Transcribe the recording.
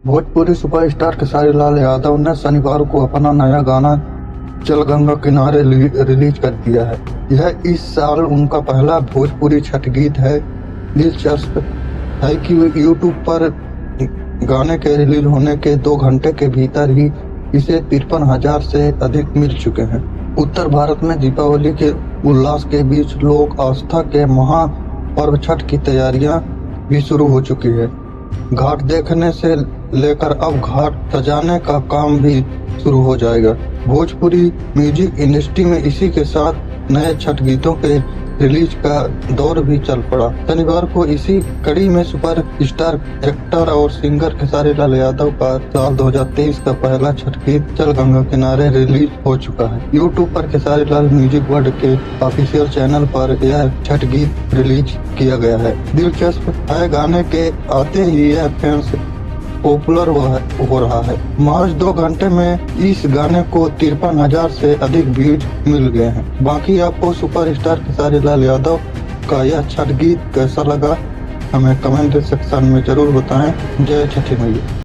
Bhojpuri superstar Khesari Lal Yadav ने शनिवार को अपना नया गाना चल गंगा किनारे रिलीज कर दिया है। यह इस साल उनका पहला भोजपुरी छठ गीत है। दिलचस्प है कि यूट्यूब पर गाने के रिलीज होने के 2 घंटे के भीतर ही इसे 53,000 से अधिक मिल चुके हैं। उत्तर भारत में दीपावली के उल्लास के बीच लोक आस्था के महापर्व छठ की तैयारियां भी शुरू हो चुकी है। घाट देखने से लेकर अब घाट सजाने का काम भी शुरू हो जाएगा। भोजपुरी म्यूजिक इंडस्ट्री में इसी के साथ नए छठ गीतों के रिलीज का दौर भी चल पड़ा। शनिवार को इसी कड़ी में सुपर स्टार एक्टर और सिंगर खेसारी लाल यादव का साल 2023 का पहला छठ गीत चल गंगा किनारे रिलीज हो चुका है। यूट्यूब पर खेसारी लाल म्यूजिक वर्ल्ड के ऑफिशियल चैनल पर यह छठ गीत रिलीज किया गया है। दिलचस्प है, गाने के आते ही यह फैंस पॉपुलर हो रहा है। महज 2 घंटे में इस गाने को 53,000 से अधिक व्यूज मिल गए हैं। बाकी आपको सुपरस्टार खेसारी लाल यादव का यह छठ गीत कैसा लगा, हमें कमेंट सेक्शन में जरूर बताएं। जय छठी मैया।